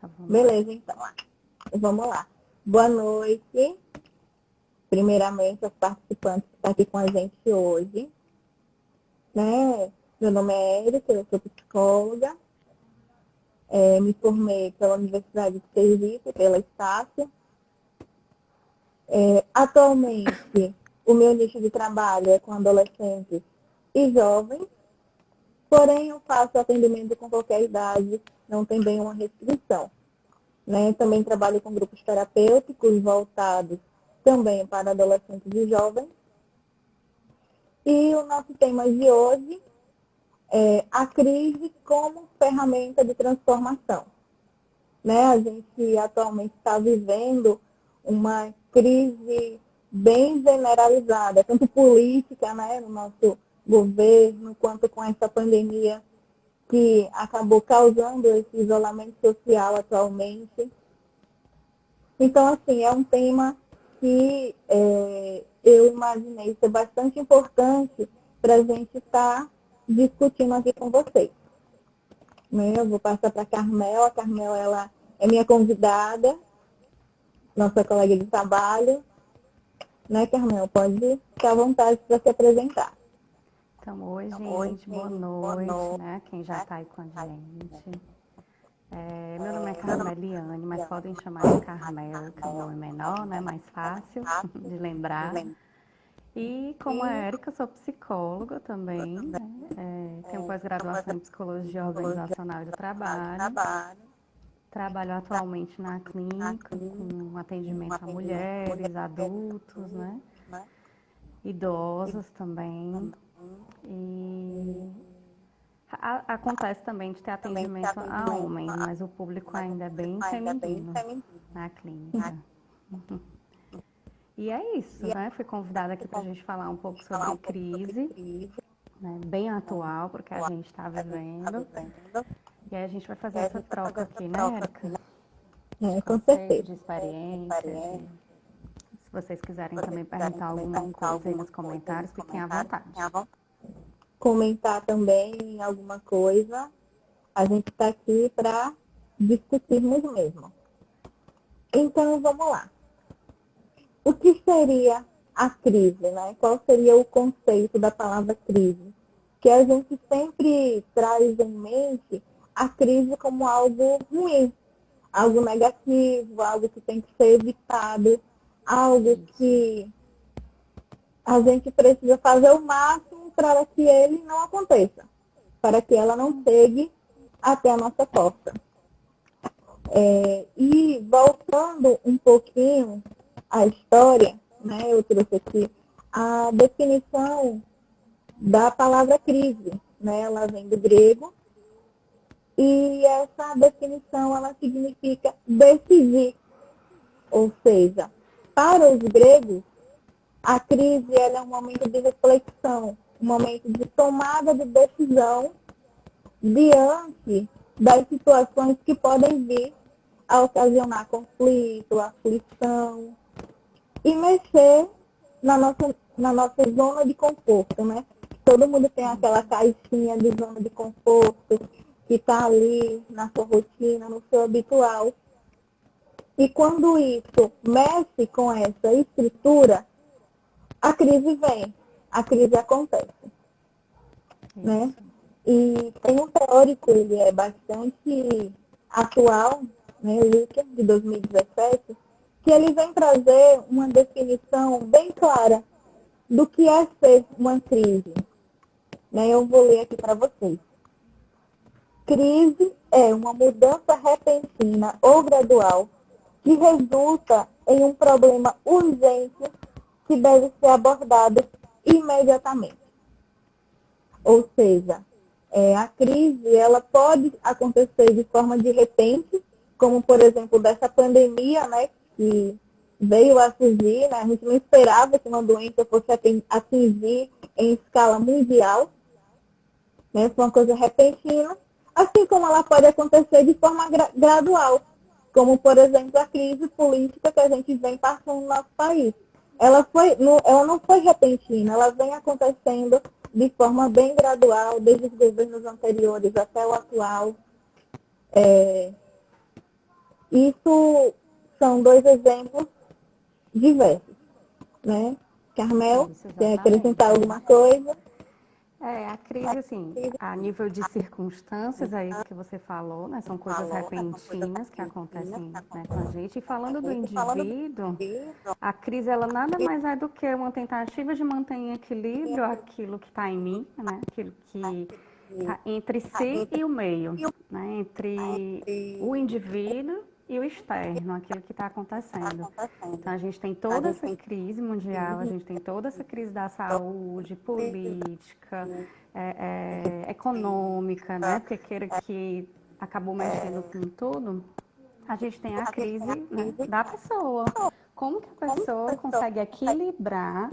Tá, vamos lá. Beleza, então. Vamos lá. Boa noite. Primeiramente, aos participantes que estão aqui com a gente hoje. Né? Meu nome é Érica, eu sou psicóloga. Me formei pela Universidade de Sergipe, pela Estácio. Atualmente, o meu nicho de trabalho é com adolescentes e jovens, porém eu faço atendimento com qualquer idade, não tem bem uma restrição. Né? Também trabalho com grupos terapêuticos voltados também para adolescentes e jovens. E o nosso tema de hoje é a crise como ferramenta de transformação. Né? A gente atualmente está vivendo uma crise bem generalizada, tanto política, né, no nosso governo, quanto com essa pandemia que acabou causando esse isolamento social atualmente. Então, assim, é um tema que eu imaginei ser bastante importante para a gente estar discutindo aqui com vocês. Né? Eu vou passar para a Carmel. A Carmel, ela é minha convidada, nossa colega de trabalho. Né, Carmel? Pode ficar à vontade para se apresentar. Então, oi, gente, boa noite, né? Quem já tá aí com a gente. Meu nome é Carmeliane, mas podem chamar de Carmel, que é o nome menor, né? Mais fácil de lembrar. E como a Érica, sou psicóloga também, né? Tenho pós-graduação em Psicologia Organizacional e do Trabalho. Trabalho atualmente na clínica com atendimento a mulheres, adultos, né? Idosos também. E acontece também de ter atendimento a homens, mas o público ainda é bem feminino na clínica. E é isso, né? Fui convidada aqui para a gente falar um pouco sobre crise, né? Bem atual, porque a gente está vivendo. E aí a gente vai fazer essa troca aqui, né, Érica? De Com conceitos, certeza. de experiências. E se vocês quiserem também perguntar alguma coisa aí nos comentários, fiquem à vontade. Comentar também alguma coisa, a gente está aqui para discutirmos mesmo. Então, vamos lá. O que seria a crise, né? Qual seria o conceito da palavra crise? Que a gente sempre traz em mente a crise como algo ruim, algo negativo, algo que tem que ser evitado, algo que a gente precisa fazer o máximo para que ele não aconteça, para que ela não chegue até a nossa porta. E voltando um pouquinho à história, né, eu trouxe aqui a definição da palavra crise. Né, ela vem do grego e essa definição ela significa decidir, ou seja, para os gregos, a crise ela é um momento de reflexão, um momento de tomada de decisão diante das situações que podem vir a ocasionar conflito, aflição e mexer na nossa zona de conforto, né? Todo mundo tem aquela caixinha de zona de conforto que está ali na sua rotina, no seu habitual. E quando isso mexe com essa estrutura, a crise vem, a crise acontece. Né? Isso. E tem um teórico, ele é bastante atual, né, o Luca, de 2017, que ele vem trazer uma definição bem clara do que é ser uma crise. Né? Eu vou ler aqui para vocês. Crise é uma mudança repentina ou gradual que resulta em um problema urgente que deve ser abordado imediatamente. Ou seja, a crise ela pode acontecer de forma de repente, como por exemplo dessa pandemia, né, que veio a surgir, né, a gente não esperava que uma doença fosse atingir em escala mundial, né, foi uma coisa repentina, assim como ela pode acontecer de forma gradual, como por exemplo a crise política que a gente vem passando no nosso país. Ela não foi repentina, ela vem acontecendo de forma bem gradual, desde os governos anteriores até o atual. Isso são dois exemplos diversos, né? Carmel, Isso, quer exatamente. acrescentar alguma coisa? A crise, assim, a nível de circunstâncias, é isso que você falou, né? São coisas repentinas que acontecem, né, com a gente. E falando do indivíduo, a crise, ela nada mais é do que uma tentativa de manter em equilíbrio aquilo que está em mim, né? Aquilo que está entre si e o meio, né? Entre o indivíduo e o externo, aquilo que está acontecendo. Então, a gente tem toda essa crise mundial, a gente tem toda essa crise da saúde, política, econômica, né? Porque queira que acabou mexendo com tudo, a gente tem a crise, né, da pessoa. Como que a pessoa consegue equilibrar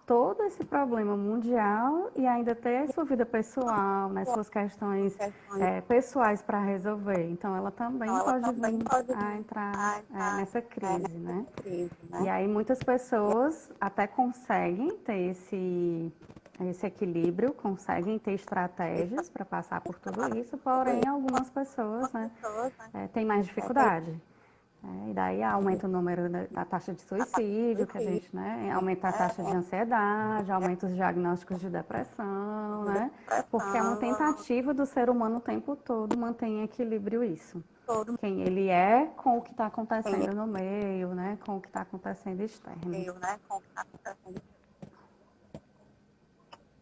todo esse problema mundial e ainda ter a sua vida pessoal, né, suas questões pessoais para resolver. Então, ela também pode vir a entrar nessa crise, né? E aí muitas pessoas até conseguem ter esse equilíbrio, conseguem ter estratégias para passar por tudo isso, porém algumas pessoas, né, têm mais dificuldade. E daí aumenta o número da taxa de suicídio, que a gente, né, aumenta a taxa de ansiedade, aumenta os diagnósticos de depressão, né, porque é uma tentativa do ser humano o tempo todo manter em equilíbrio isso. Quem ele é com o que está acontecendo no meio, né, com o que está acontecendo externo.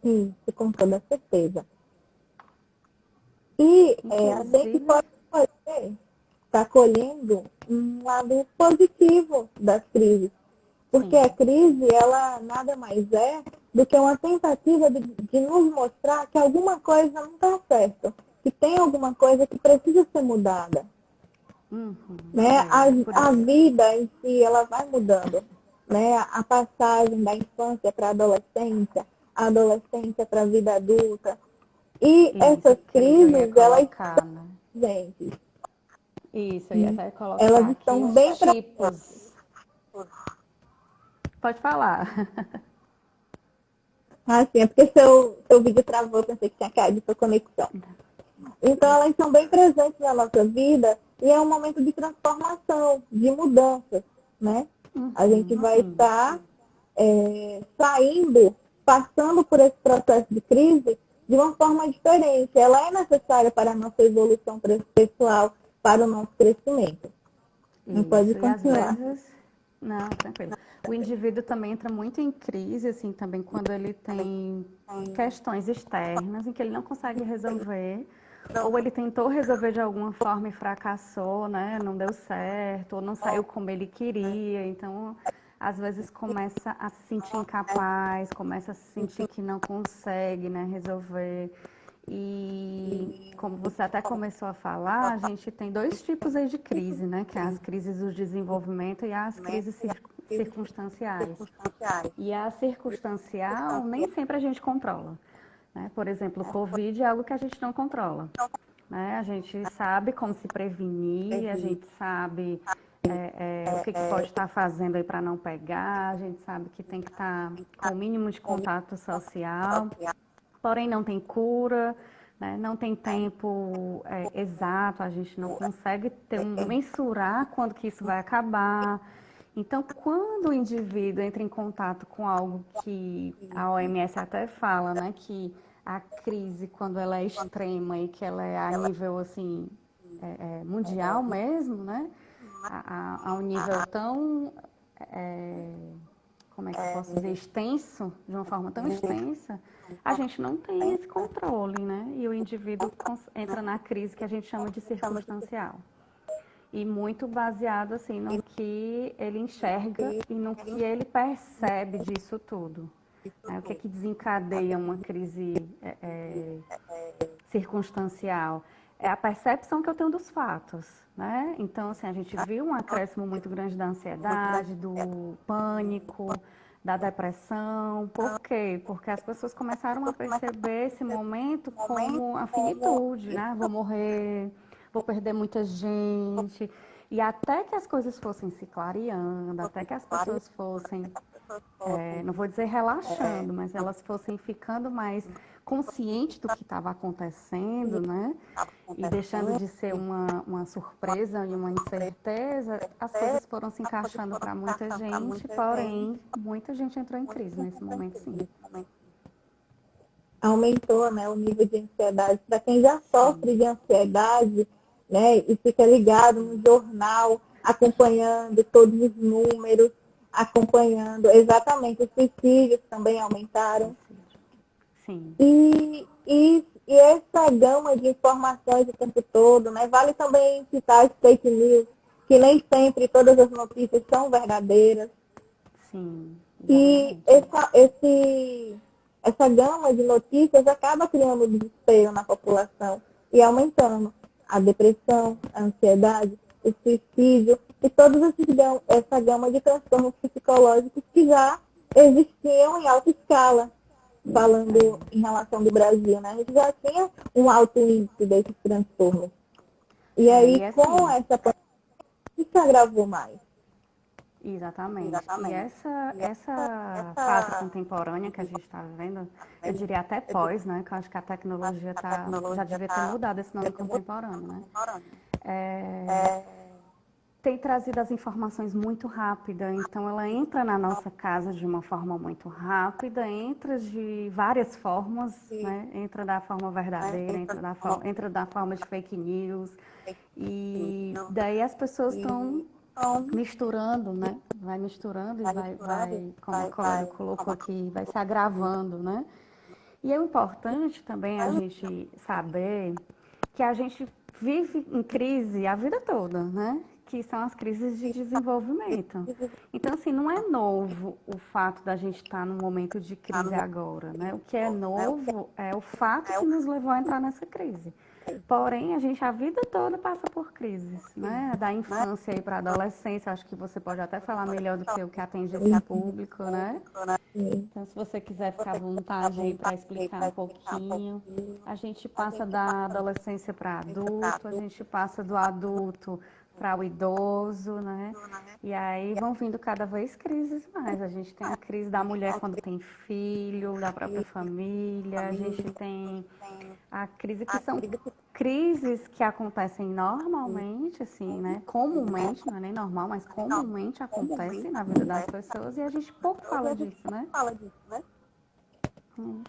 Isso, com toda certeza. E a gente Inclusive, pode estar colhendo um lado positivo das crises. Porque sim, a crise, ela nada mais é do que uma tentativa de nos mostrar que alguma coisa não está certa, que tem alguma coisa que precisa ser mudada. Né? por A isso. vida em si, ela vai mudando. Né? A passagem da infância para a adolescência para a vida adulta. E Isso essas que eu ia crises, elas colocar, né? são presentes. Isso, eu ia até Elas colocar aqui estão os bem presentes. tipos. Pode falar. Assim, é porque seu vídeo travou, pensei que tinha caído sua conexão. Então, elas são bem presentes na nossa vida e é um momento de transformação, de mudança, né? A gente vai Sim. estar saindo, passando por esse processo de crise de uma forma diferente. Ela é necessária para a nossa evolução pessoal, para o nosso crescimento. Não pode Isso, e às continuar. vezes, não, tranquilo. O indivíduo também entra muito em crise, assim, também quando ele tem questões externas em que ele não consegue resolver, ou ele tentou resolver de alguma forma e fracassou, né? Não deu certo, ou não saiu como ele queria. Então, às vezes começa a se sentir incapaz, começa a se sentir que não consegue, né, resolver. E como você até começou a falar, a gente tem dois tipos aí de crise, né? Que é as crises do desenvolvimento e as crises circunstanciais. E a circunstancial nem sempre a gente controla, né? Por exemplo, o Covid é algo que a gente não controla, né? A gente sabe como se prevenir, a gente sabe o que pode estar fazendo aí para não pegar, a gente sabe que tem que estar com o mínimo de contato social, porém não tem cura, né? Não tem tempo exato, a gente não consegue mensurar quando que isso vai acabar. Então, quando o indivíduo entra em contato com algo que a OMS até fala, né, que a crise, quando ela é extrema e que ela é a nível assim mundial mesmo, né, a um nível tão como é que eu posso dizer, extenso, de uma forma tão extensa, a gente não tem esse controle, né? E o indivíduo entra na crise que a gente chama de circunstancial. E muito baseado, assim, no que ele enxerga e no que ele percebe disso tudo. O que é que desencadeia uma crise circunstancial? É a percepção que eu tenho dos fatos, né? Então, assim, a gente viu um acréscimo muito grande da ansiedade, do pânico, da depressão. Por quê? Porque as pessoas começaram a perceber esse momento como a finitude, né? Vou morrer, vou perder muita gente. E até que as coisas fossem se clareando, até que as pessoas fossem não vou dizer relaxando, mas elas fossem ficando mais conscientes do que estava acontecendo, né? E deixando de ser uma surpresa e uma incerteza, as coisas foram se encaixando para muita gente, porém, muita gente entrou em crise nesse momento, sim. Aumentou, né, o nível de ansiedade. Para quem já Sim, sofre de ansiedade, né, e fica ligado no jornal, acompanhando todos os números, acompanhando exatamente os suicídios também aumentaram. suicídio. Sim, E essa gama de informações o tempo todo, né, vale também citar as fake news, que nem sempre todas as notícias são verdadeiras. sim, E exatamente. essa gama de notícias acaba criando desespero na população e aumentando a depressão, a ansiedade, o suicídio e toda essa gama de transtornos psicológicos que já existiam em alta escala, falando É, em relação do Brasil, né? A gente já tinha um alto índice desses transtornos. E aí, e com assim, essa pandemia, isso agravou mais. exatamente. E essa fase contemporânea que a gente está vivendo, eu diria até pós, né? Que eu acho que a tecnologia já devia ter mudado esse nome contemporâneo, né? Tem trazido as informações muito rápida, então ela entra na nossa casa de uma forma muito rápida, entra de várias formas, né? Entra da forma verdadeira, entra da forma de fake news, e daí as pessoas estão misturando, né? Vai misturando e vai, como a colega colocou aqui, vai se agravando, né? E é importante também a gente saber que a gente vive em crise a vida toda, né? Que são as crises de desenvolvimento. Então, assim, não é novo o fato da gente estar num momento de crise agora, né? O que é novo é o fato que nos levou a entrar nessa crise. Porém, a gente a vida toda passa por crises, né? Da infância aí para a adolescência, acho que você pode até falar melhor do que eu que atende esse público, né? Então, se você quiser ficar à vontade aí para explicar um pouquinho, a gente passa da adolescência para adulto, a gente passa do adulto para o idoso, né? E aí vão vindo cada vez crises mais. A gente tem a crise da mulher quando tem filho, da própria família, a gente tem a crise que são crises que acontecem normalmente, assim, né? Comumente, não é nem normal, mas comumente acontecem na vida das pessoas e a gente pouco fala disso, né?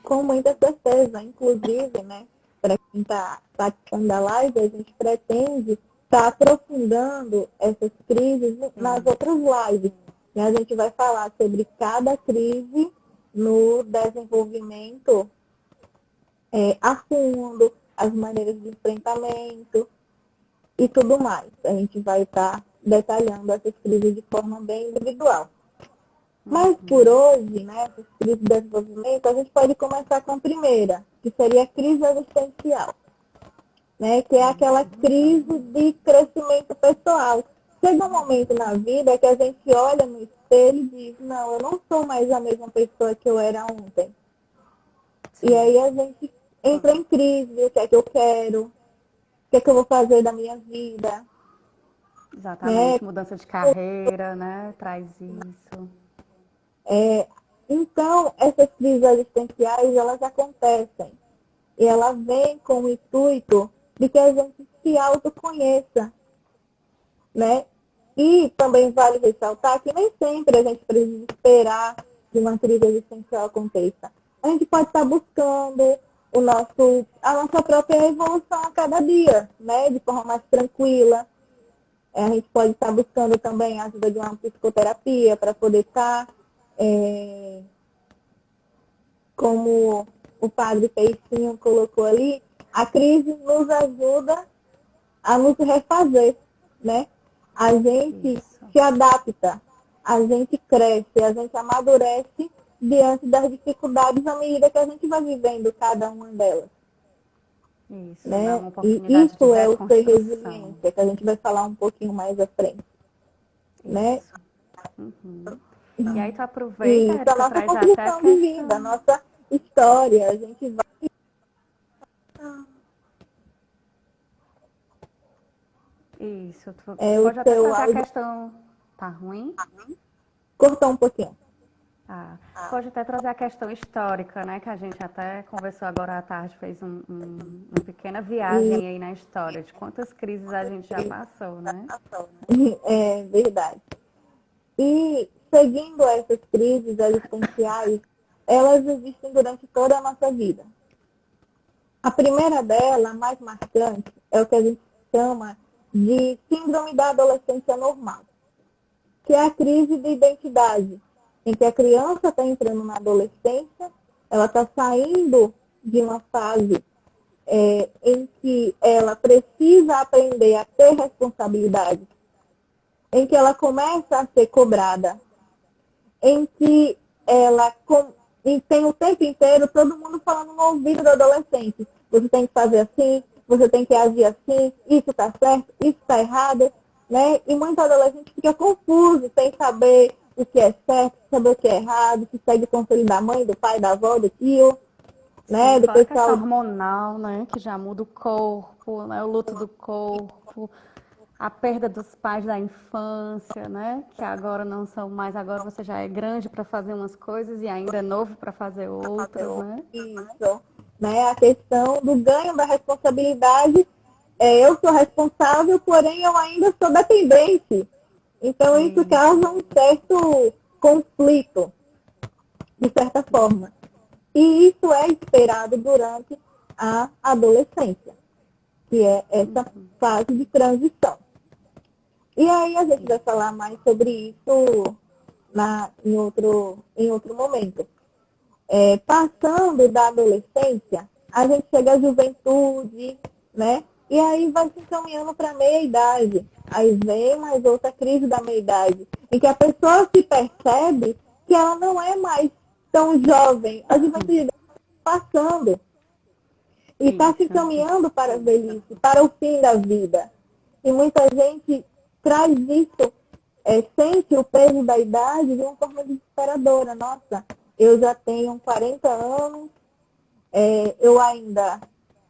Com muita certeza, inclusive, né, para quem está participando da live, a gente pretende estar aprofundando essas crises nas Isso, outras lives. Né? A gente vai falar sobre cada crise no desenvolvimento a fundo, as maneiras de enfrentamento e tudo mais. A gente vai estar detalhando essas crises de forma bem individual. Mas por hoje, né, essas crises de desenvolvimento, a gente pode começar com a primeira, que seria a crise existencial, né, que é aquela crise de crescimento pessoal. Chega um momento na vida que a gente olha no espelho e diz, não, eu não sou mais a mesma pessoa que eu era ontem. E sim. aí a gente entra em crise, o que é que eu quero, o que é que eu vou fazer da minha vida, né? Exatamente, mudança de carreira, né? Traz isso. Então, essas crises existenciais, elas acontecem. E ela vem com o intuito de que a gente se autoconheça, né? E também vale ressaltar que nem sempre a gente precisa esperar que uma crise existencial aconteça. A gente pode estar buscando a nossa própria evolução a cada dia, né? De forma mais tranquila. A gente pode estar buscando também a ajuda de uma psicoterapia para poder estar, como o padre Peixinho colocou ali, a crise nos ajuda a nos refazer, né? A gente Isso. se adapta, a gente cresce, a gente amadurece diante das dificuldades à medida que a gente vai vivendo cada uma delas, Isso, dá né? uma E oportunidade de isso é o ser reconstrução. resiliência, que a gente vai falar um pouquinho mais à frente, né? Isso. Uhum. E aí tu aproveita, E isso é a Érica, nossa traz até a construção de vida, a questão. nossa história, a gente vai... Isso, tu O pode até seu trazer a áudio questão. Tá ruim? cortou um pouquinho. Ah, pode até trazer a questão histórica, né? Que a gente até conversou agora à tarde, fez uma pequena viagem aí na história de quantas crises a gente já passou, né? É verdade. E seguindo essas crises existenciais, elas existem durante toda a nossa vida. A primeira dela, a mais marcante, é o que a gente chama de síndrome da adolescência normal, que é a crise de identidade, em que a criança está entrando na adolescência, ela está saindo de uma fase em que ela precisa aprender a ter responsabilidade, em que ela começa a ser cobrada, em que ela e tem o tempo inteiro todo mundo falando no ouvido do adolescente. Você tem que fazer assim, você tem que agir assim, isso está certo, isso está errado, né? E muito adolescente fica confuso, sem saber o que é certo, saber o que é errado, se segue o conselho da mãe, do pai, da avó, do tio, né? Sim, Do fora a questão pessoal. hormonal, né? Que já muda o corpo, né? O luto do corpo, a perda dos pais da infância, né? Que agora não são mais, agora você já é grande para fazer umas coisas e ainda é novo para fazer outras, né? Isso, né? A questão do ganho da responsabilidade. Eu sou responsável, porém eu ainda sou dependente. Então isso Isso. causa um certo conflito, de certa forma. E isso é esperado durante a adolescência, que é essa fase de transição. E aí a gente vai falar mais sobre isso em outro momento. Passando da adolescência, a gente chega à juventude, né? E aí vai se encaminhando para a meia-idade. Aí vem mais outra crise da meia-idade, em que a pessoa se percebe que ela não é mais tão jovem. A juventude está passando e está se Isso. encaminhando para a velhice, para o fim da vida. E muita gente traz isso, sente o peso da idade de uma forma desesperadora. Nossa, eu já tenho 40 anos, eu ainda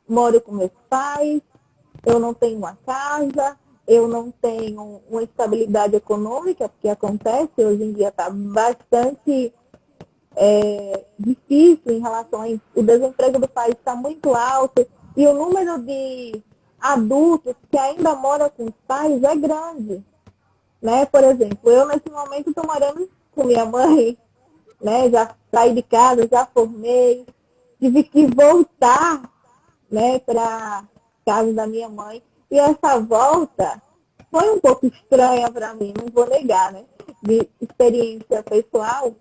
moro com meus pais, eu não tenho uma casa, eu não tenho uma estabilidade econômica, porque acontece, hoje em dia está bastante difícil em relação a isso. O desemprego do país está muito alto e o número de adultos que ainda moram com os pais é grande. Né? Por exemplo, eu nesse momento estou morando com minha mãe, né? Já saí de casa, já formei, tive que voltar, né, para casa da minha mãe. E essa volta foi um pouco estranha para mim, não vou negar, né? De experiência pessoal,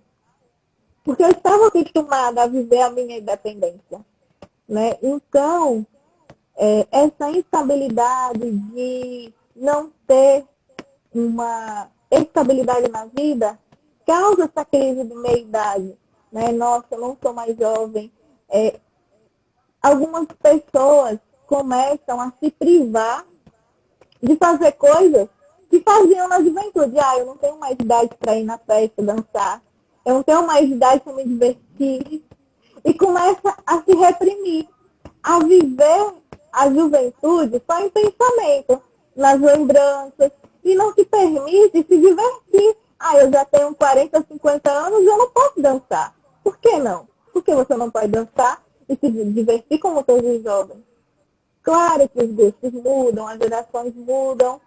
porque eu estava acostumada a viver a minha independência. Né? Então, essa instabilidade de não ter uma estabilidade na vida causa essa crise de meia-idade. Né? Nossa, eu não sou mais jovem. Algumas pessoas começam a se privar de fazer coisas que faziam na juventude. Eu não tenho mais idade para ir na festa, dançar. Eu não tenho mais idade para me divertir. E começa a se reprimir, a viver a juventude só em pensamento, nas lembranças, e não se permite se divertir. Eu já tenho 40, 50 anos, eu não posso dançar. Por que não? Por que você não pode dançar e se divertir como todos os jovens? Claro que os gostos mudam, as gerações mudam,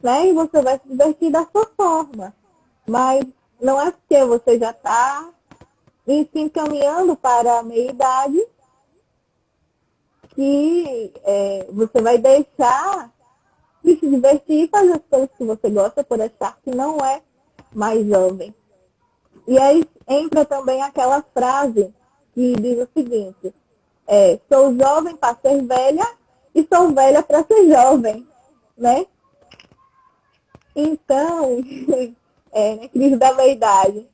né? E você vai se divertir da sua forma. Mas não é porque você já está se encaminhando para a meia-idade que você vai deixar de se divertir e fazer as coisas que você gosta por achar que não é mais jovem. E aí entra também aquela frase que diz o seguinte, sou jovem para ser velha e sou velha para ser jovem, né? Então, na crise da meia-idade,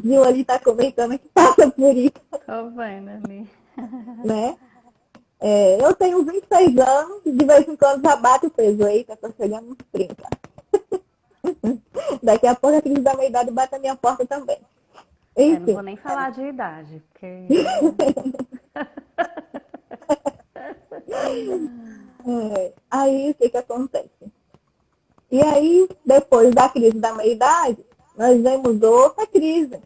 Gil ali está comentando que passa por isso, Tô vendo ali. né? Eu tenho 26 anos, de vez em quando já bate o peso. Eita, tô chegando nos 30. Daqui a pouco a crise da meia-idade bate a minha porta também. Não vou Enfim, nem falar de idade, porque aí o que que acontece? E aí, depois da crise da meia-idade, nós vemos outra crise,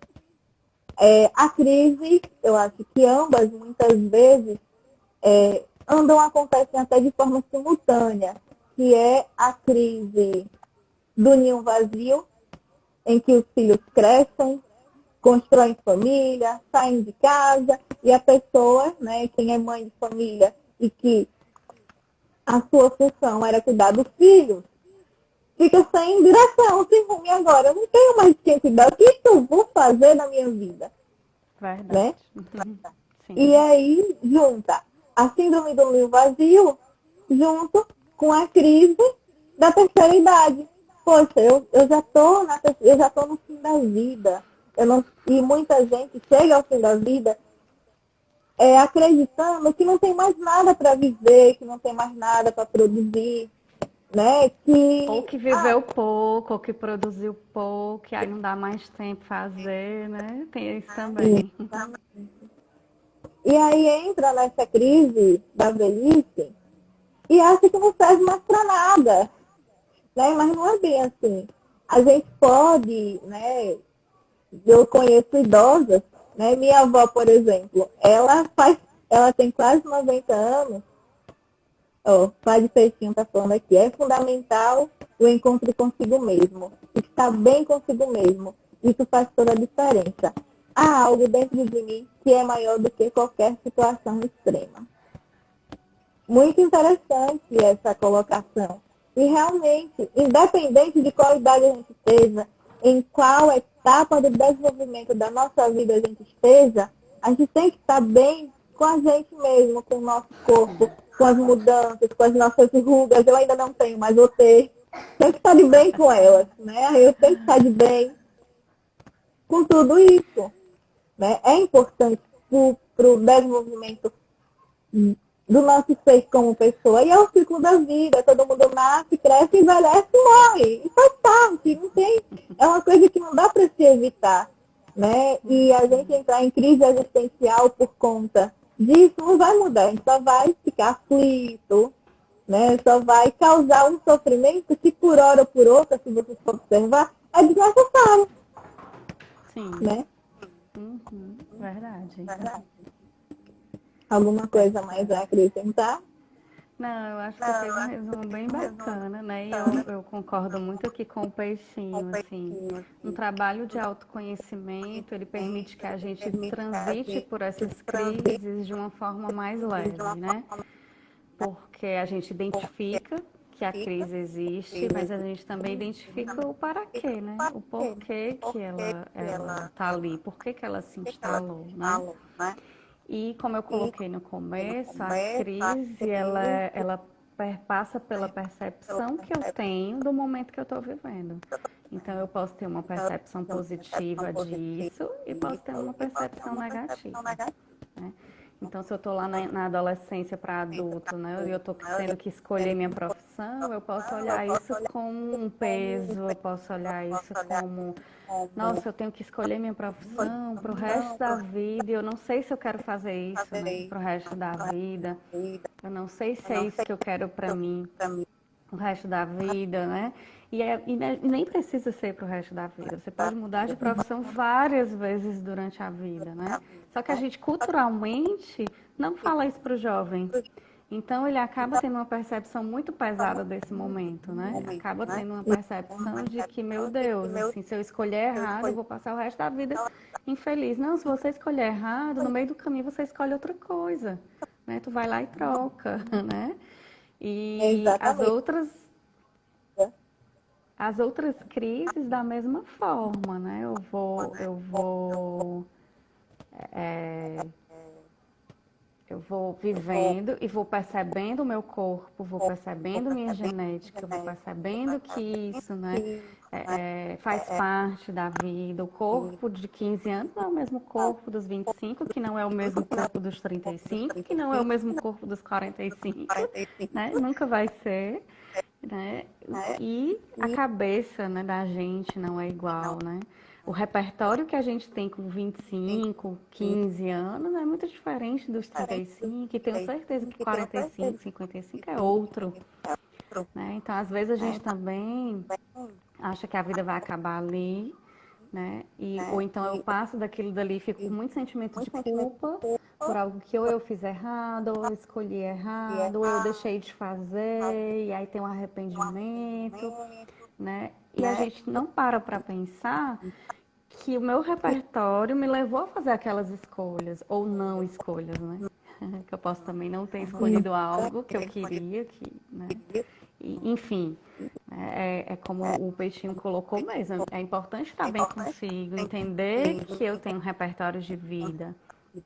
A crise, eu acho que ambas, muitas vezes, andam acontecendo até de forma simultânea, que é a crise do ninho vazio, em que os filhos crescem, constroem família, saem de casa, e a pessoa, né, quem é mãe de família e que a sua função era cuidar dos filhos, fica sem direção, sem rumo. E agora, eu não tenho mais quem cuidar, o que eu vou fazer na minha vida? Verdade. Né? E Sim. aí junta a síndrome do ninho vazio junto com a crise da terceira idade. Poxa, eu já tô no fim da vida. E muita gente chega ao fim da vida acreditando que não tem mais nada para viver, que não tem mais nada para produzir, né? Ou que viveu pouco, ou que produziu pouco, que aí não dá mais tempo fazer, né? Tem isso também. E aí entra nessa crise da velhice e acha que não serve mais para nada, né? Mas não é bem assim. A gente pode, né? Eu conheço idosas, né? Minha avó, por exemplo, ela tem quase 90 anos. Ó, Padre Peixinho está falando aqui. É fundamental o encontro consigo mesmo. Estar bem consigo mesmo. Isso faz toda a diferença. Há algo dentro de mim que é maior do que qualquer situação extrema. Muito interessante essa colocação. E realmente, independente de qual idade a gente esteja, em qual etapa do desenvolvimento da nossa vida a gente esteja, a gente tem que estar bem com a gente mesmo, com o nosso corpo, com as mudanças, com as nossas rugas. Eu ainda não tenho, mas vou ter. Tem que estar de bem com elas, né? Eu tenho que estar de bem com tudo isso, né? É importante para o desenvolvimento do nosso ser como pessoa. E é o ciclo da vida. Todo mundo nasce, cresce, envelhece e morre. E faz parte. Não tem, é uma coisa que não dá para se evitar. Né? E a gente entrar em crise existencial por conta disso não vai mudar. A gente só vai ficar aflito, né? Só vai causar um sofrimento que por hora ou por outra, se você for observar, é desnecessário. Sim. Né? Verdade. Alguma coisa mais a acrescentar? Não, eu acho que fez um resumo bem bacana, né? E eu concordo muito aqui com o Peixinho, assim. Um trabalho de autoconhecimento, ele permite que a gente transite por essas crises de uma forma mais leve, né? Porque a gente identifica que a crise existe, mas a gente também identifica o para quê, né? O porquê que ela tá ali, por que que ela se instalou, né? E como eu coloquei no começo, a crise, ela perpassa pela percepção que eu tenho do momento que eu estou vivendo. Então, eu posso ter uma percepção positiva disso e posso ter uma percepção negativa, né? Então, se eu estou lá na adolescência para adulto, né, e eu estou tendo que escolher minha profissão, eu posso olhar isso como um peso, eu posso olhar isso como, nossa, eu tenho que escolher minha profissão para o resto da vida, e eu não sei se eu quero fazer isso, né, para o resto da vida, eu não sei se é isso que eu quero para mim o resto da vida, né? E nem precisa ser para o resto da vida. Você pode mudar de profissão várias vezes durante a vida, né? Só que a gente culturalmente não fala isso para o jovem. Então ele acaba tendo uma percepção muito pesada desse momento, né? Acaba tendo uma percepção de que, meu Deus, assim, se eu escolher errado, eu vou passar o resto da vida infeliz. Não, se você escolher errado, no meio do caminho você escolhe outra coisa, né? Tu vai lá e troca, né? E Exatamente. as outras crises da mesma forma, né? Eu vou vivendo e vou percebendo o meu corpo, vou percebendo minha genética, vou percebendo que isso, né, faz parte da vida. O corpo de 15 anos não é o mesmo corpo dos 25, que não é o mesmo corpo dos 35, que não é o mesmo corpo dos 45, né? Nunca vai ser, né? E a cabeça, né, da gente não é igual, né? O repertório que a gente tem com 25, 15 anos é muito diferente dos 35, e tenho certeza que 45, 55 é outro, né? Então, às vezes a gente também acha que a vida vai acabar ali, né? Ou então eu passo daquilo dali e fico com muito sentimento de culpa por algo que ou eu fiz errado, ou eu escolhi errado, ou eu deixei de fazer, e aí tem um arrependimento, né? E a gente não para pensar que o meu repertório me levou a fazer aquelas escolhas, ou não escolhas, né? Que eu posso também não ter escolhido algo que eu queria, né? Enfim, é como o Peixinho colocou mesmo, é importante estar bem consigo, entender que eu tenho um repertório de vida,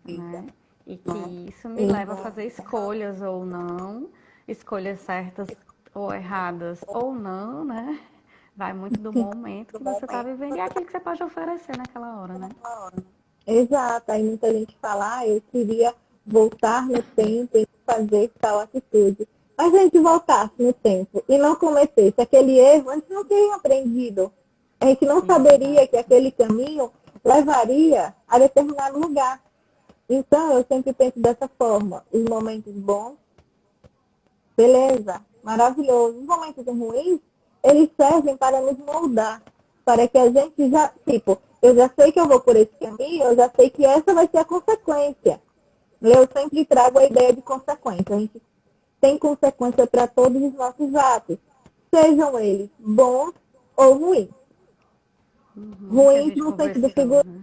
né? E que isso me leva a fazer escolhas ou não, escolhas certas ou erradas ou não, né? Vai muito do momento que você está vivendo e é aquilo que você pode oferecer naquela hora, né? Exato, aí muita gente fala, eu queria voltar no tempo e fazer tal atitude. Mas se a gente voltasse no tempo e não cometesse aquele erro, a gente não teria aprendido. A gente não saberia que aquele caminho levaria a determinado lugar. Então, eu sempre penso dessa forma. Os momentos bons, beleza, maravilhoso. Os momentos ruins, eles servem para nos moldar. Para que a gente já, tipo, eu já sei que eu vou por esse caminho, eu já sei que essa vai ser a consequência. Eu sempre trago a ideia de consequência. A gente tem consequência para todos os nossos atos, sejam eles bons ou ruins. Que a Ruins gente no sentido conversou, figurado. né?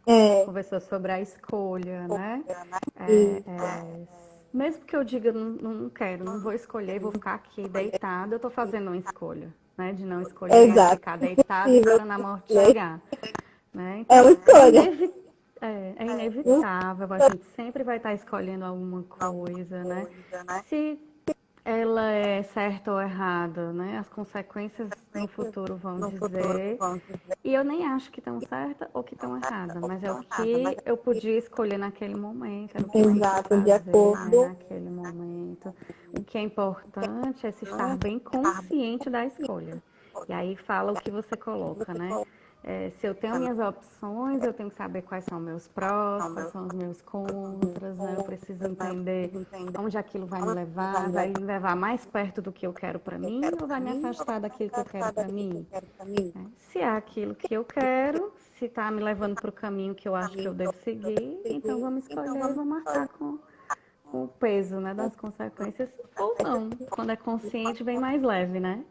É, Conversou sobre a escolha, né? e, Mesmo que eu diga, não quero, não vou escolher, vou ficar aqui deitada, eu estou fazendo uma escolha, né? De não escolher exato. ficar Se deitada possível, esperando a morte chegar, né? é uma Então, escolha. é inevitável, a gente sempre vai estar escolhendo alguma coisa, né? Se ela é certa ou errada, né? As consequências no futuro vão dizer. E eu nem acho que estão certa ou que estão errada, mas é o que eu podia escolher naquele momento, era o que eu podia Exato, de fazer, né, acordo. naquele momento. O que é importante é se estar bem consciente da escolha. E aí fala o que você coloca, né? Se eu tenho minhas opções, eu tenho que saber quais são meus prós, quais são os meus contras, né? Eu preciso entender onde aquilo vai me levar mais perto do que eu quero para mim ou vai me afastar daquilo que eu quero para mim? Né? Se é aquilo que eu quero, se está me levando para o caminho que eu acho que eu devo seguir, então vamos escolher e vamos marcar com o peso, né, das consequências ou não. Quando é consciente, bem mais leve, né?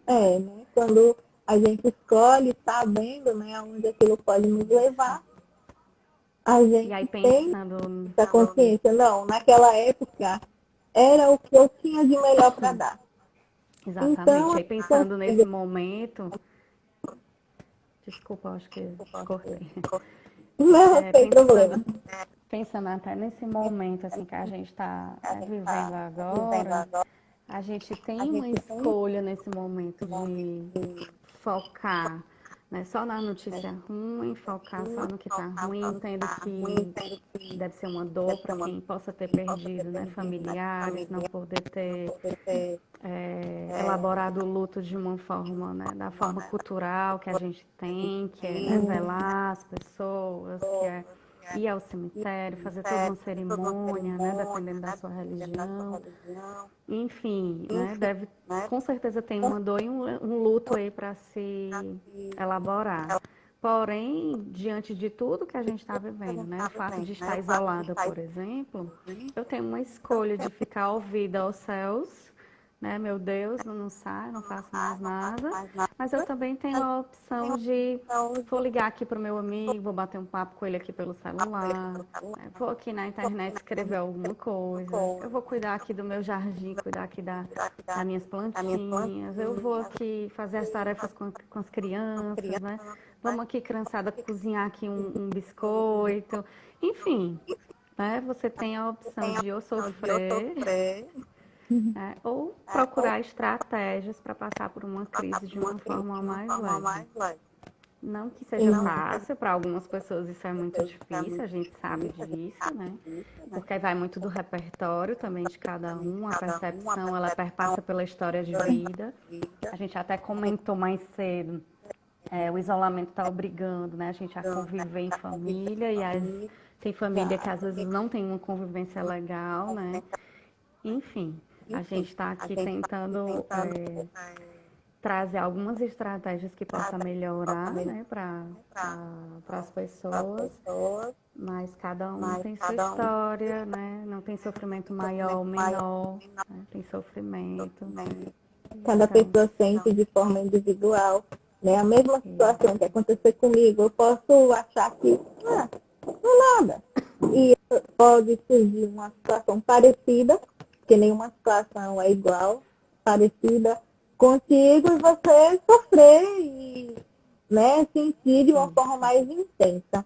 Né? Quando a gente escolhe, sabendo, né, aonde aquilo pode nos levar, a E aí gente tem pensando, essa consciência. Não, naquela época era o que eu tinha de melhor para dar. exatamente, Então, aí pensando nesse momento, desculpa, acho que te cortei. não É, tem problema. pensando até nesse momento assim que a gente está vivendo agora, a gente tem uma escolha nesse momento de focar, né, só na notícia ruim, focar só no que está ruim, entendo que deve ser uma dor para quem possa ter perdido, né, familiares, não poder ter elaborado o luto de uma forma, né, da forma cultural que a gente tem, que é, né, velar as pessoas, que é ir ao cemitério, fazer toda uma cerimônia, né, dependendo da sua religião. Enfim, né, deve, com certeza tem uma dor e um luto aí para se elaborar. Porém, diante de tudo que a gente está vivendo, né, o fato de estar isolada, por exemplo, eu tenho uma escolha de ficar ouvida aos céus, né, meu Deus, não saio, não faço mais nada, mas eu também tenho a opção de vou ligar aqui para o meu amigo, vou bater um papo com ele aqui pelo celular, né, vou aqui na internet escrever alguma coisa, eu vou cuidar aqui do meu jardim, cuidar aqui das minhas plantinhas, eu vou aqui fazer as tarefas com as crianças, né? Vamos aqui, criançada, cozinhar aqui um biscoito, enfim, né? Você tem a opção de ou sofrer, né? Ou procurar estratégias para passar por uma crise de uma forma mais leve. Não que seja fácil, para algumas pessoas isso é muito difícil, a gente sabe disso, né? Porque vai muito do repertório também de cada um, a percepção, ela perpassa pela história de vida. A gente até comentou mais cedo, o isolamento está obrigando, né, a gente a conviver em família, tem família que às vezes não tem uma convivência legal, né? Enfim, a gente está aqui tentando trazer algumas estratégias que possa melhorar, né, para as pessoas, mas cada um tem sua história, né? Não tem sofrimento maior ou menor, né? Tem sofrimento. Cada Então, pessoa sente de forma individual, né? A mesma situação que aconteceu comigo, eu posso achar que não é nada. E pode surgir uma situação parecida, que nenhuma situação é igual, parecida contigo, e você sofrer e, né, sentir de uma sim, forma mais intensa.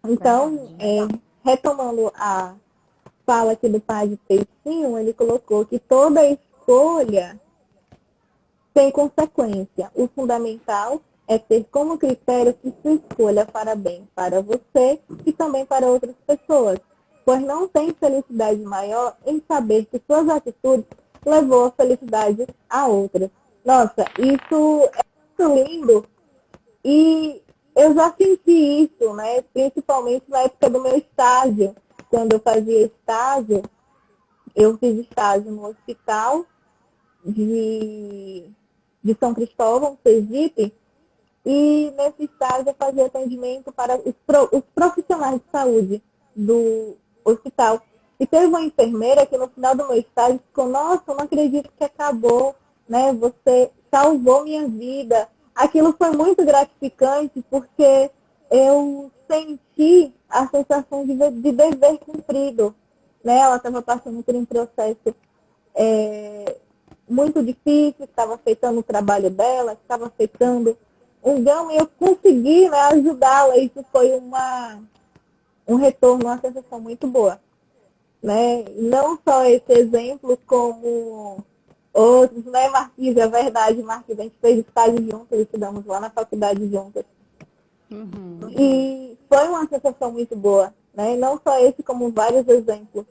Então, verdade. retomando a fala aqui do padre Peixinho, ele colocou que toda escolha tem consequência. O fundamental é ter como critério que sua escolha para bem para você e também para outras pessoas, pois não tem felicidade maior em saber que suas atitudes levou a felicidade a outras. Nossa, isso é muito lindo e eu já senti isso, né? Principalmente na época do meu estágio. Quando eu fazia estágio, eu fiz estágio no hospital de, de São Cristóvão, Sergipe, e nesse estágio eu fazia atendimento para os profissionais de saúde do hospital. E teve uma enfermeira que no final do meu estágio ficou, nossa, eu não acredito que acabou, né? Você salvou minha vida. Aquilo foi muito gratificante porque eu senti a sensação de dever cumprido. Né? Ela estava passando por um processo é, muito difícil, estava afetando o trabalho dela, estava afetando um gão, e eu consegui, né, ajudá-la. Isso foi um retorno, uma sensação muito boa. Né? Não só esse exemplo, como outros, né, Marquise? É verdade, Marquise, a gente fez estágio juntos, estudamos lá na faculdade juntas. Uhum. E foi uma sensação muito boa, né? E não só esse, como vários exemplos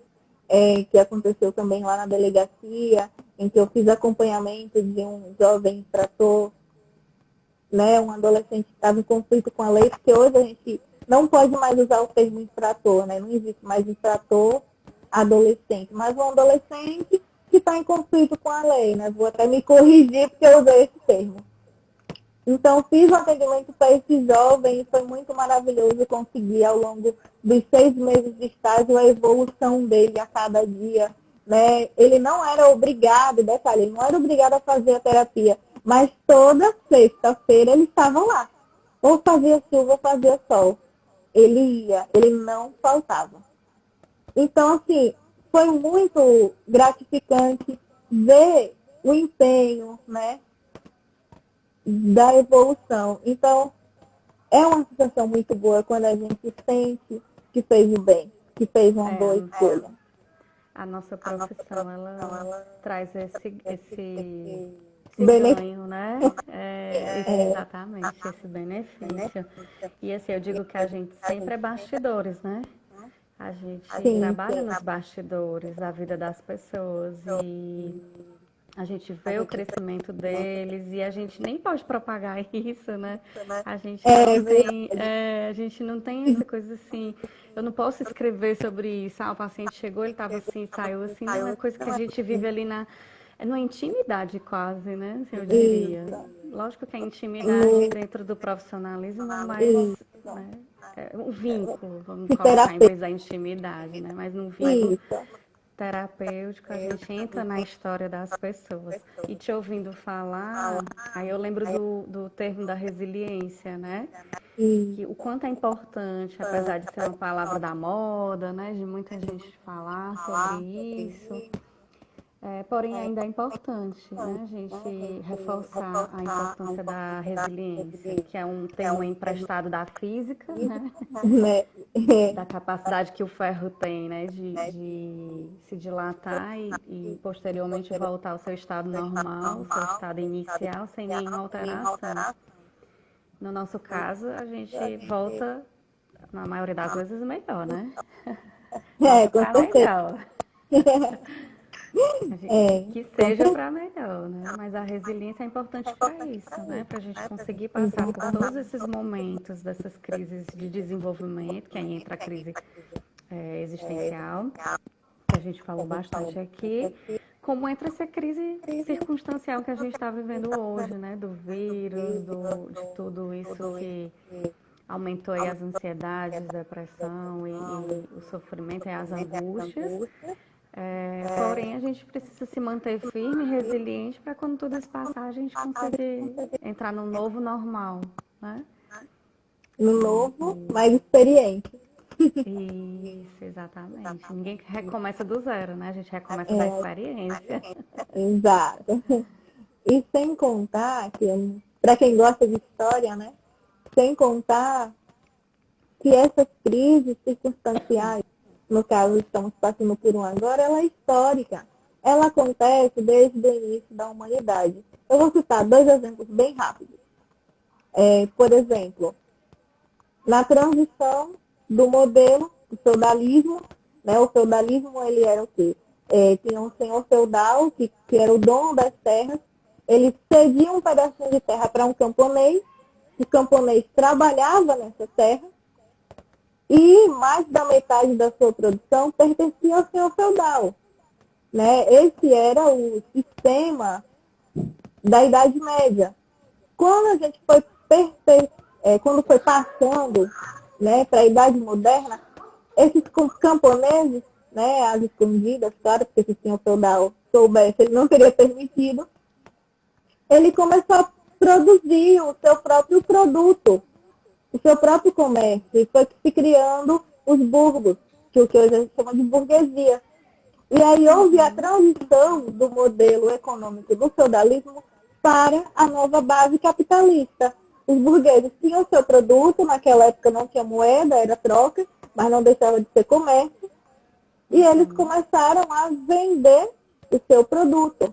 que aconteceu também lá na delegacia, em que eu fiz acompanhamento de um jovem infrator, né? Um adolescente que estava em conflito com a lei, porque hoje a gente não pode mais usar o termo infrator, né? Não existe mais infrator adolescente, mas um adolescente que está em conflito com a lei, né? Vou até me corrigir porque eu usei esse termo. Então, fiz um atendimento para esse jovem e foi muito maravilhoso conseguir, ao longo dos 6 meses de estágio, a evolução dele a cada dia. Né? Ele não era obrigado, detalhe, ele não era obrigado a fazer a terapia, mas toda sexta-feira ele estava lá. Ou fazia chuva ou fazia sol. Ele ia, ele não faltava. Então, assim, foi muito gratificante ver o empenho, né, da evolução. Então, é uma sensação muito boa quando a gente sente que fez o bem, que fez uma É, boa escolha. a nossa profissão, ela traz esse Benefício. ganho, né? Exatamente, esse benefício. E assim, eu digo que a gente sempre é bastidores, né? A gente Sim, trabalha sim. nos bastidores da vida das pessoas e a gente vê o crescimento deles e a gente nem pode propagar isso, né? A gente não É tem, verdade. a gente não tem essa coisa assim. Eu não posso escrever sobre isso. Ah, o paciente chegou, ele estava assim, saiu assim. Não, é coisa que a gente vive ali numa intimidade quase, né? Assim, eu diria. Isso. Lógico que a intimidade No, dentro do profissionalismo, mas, isso. né, é um vínculo, vamos Que colocar em terapêutico. vez da intimidade, né? Mas num vínculo Isso. terapêutico, a gente entra na história das pessoas. E te ouvindo falar, aí eu lembro do termo da resiliência, né? Isso. Que o quanto é importante, apesar de ser uma palavra da moda, né? De muita gente falar sobre isso. Porém, ainda é importante, né, a gente reforçar a importância da resiliência, que é um termo emprestado da física, né, Né? da capacidade que o ferro tem, né, de se dilatar e posteriormente voltar ao seu estado normal, seu estado inicial, sem nenhuma alteração. No nosso caso, a gente volta, na maioria das vezes, melhor, né? Volta Com para certeza. melhor. Que Com seja certeza. para melhor, né? Mas a resiliência é importante para isso, né? Para a gente conseguir passar por todos esses momentos dessas crises de desenvolvimento, que aí entra a crise existencial, que a gente falou bastante aqui, como entra essa crise circunstancial que a gente está vivendo hoje, né? Do vírus, de tudo isso que aumentou aí as ansiedades, depressão e o sofrimento e as angústias. Porém, a gente precisa se manter firme e resiliente para quando tudo isso passar, a gente conseguir entrar no novo normal, né? No novo, mais experiente. Isso, exatamente. Ninguém recomeça do zero, né? A gente recomeça da experiência. Exato. E sem contar que, para quem gosta de história, né? Sem contar que essas crises circunstanciais, no caso estamos passando por um agora, ela é histórica. Ela acontece desde o início da humanidade. Eu vou citar dois exemplos bem rápidos. Por exemplo, na transição do modelo do feudalismo, né, o feudalismo ele era o quê? Tinha um senhor feudal que era o dono das terras, ele cedia um pedacinho de terra para um camponês, o camponês trabalhava nessa terra, e mais da metade da sua produção pertencia ao senhor feudal. Né? Esse era o sistema da Idade Média. Quando a gente foi, quando foi passando, né, para a Idade Moderna, esses camponeses, né, as escondidas, claro, porque se o senhor feudal soubesse, ele não teria permitido, ele começou a produzir o seu próprio produto, o seu próprio comércio, e foi se criando os burgos, que hoje a gente chama de burguesia. E aí houve a transição do modelo econômico do feudalismo para a nova base capitalista. Os burgueses tinham seu produto, naquela época não tinha moeda, era troca, mas não deixava de ser comércio, e eles começaram a vender o seu produto.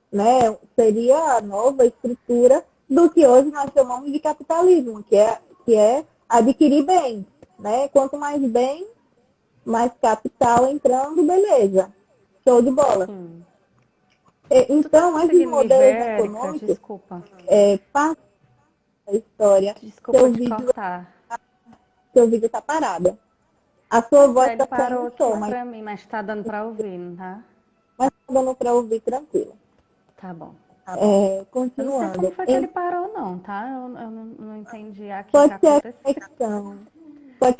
Né? Seria a nova estrutura do que hoje nós chamamos de capitalismo, que é adquirir bens. Né? Quanto mais bem, mais capital entrando, beleza. Show de bola. Sim. Então, esses modelos econômicos desculpa. Passam a história. Desculpa te cortar. Seu vídeo está parado. A sua voz está parou saindo som, pra mim, mas tá dando para ouvir, não tá? Mas está dando para ouvir tranquilo. Tá bom. Continuando. Eu não sei como foi que ele parou, não, tá? Eu não entendi aqui o Pode que ser aconteceu. a conexão. Pode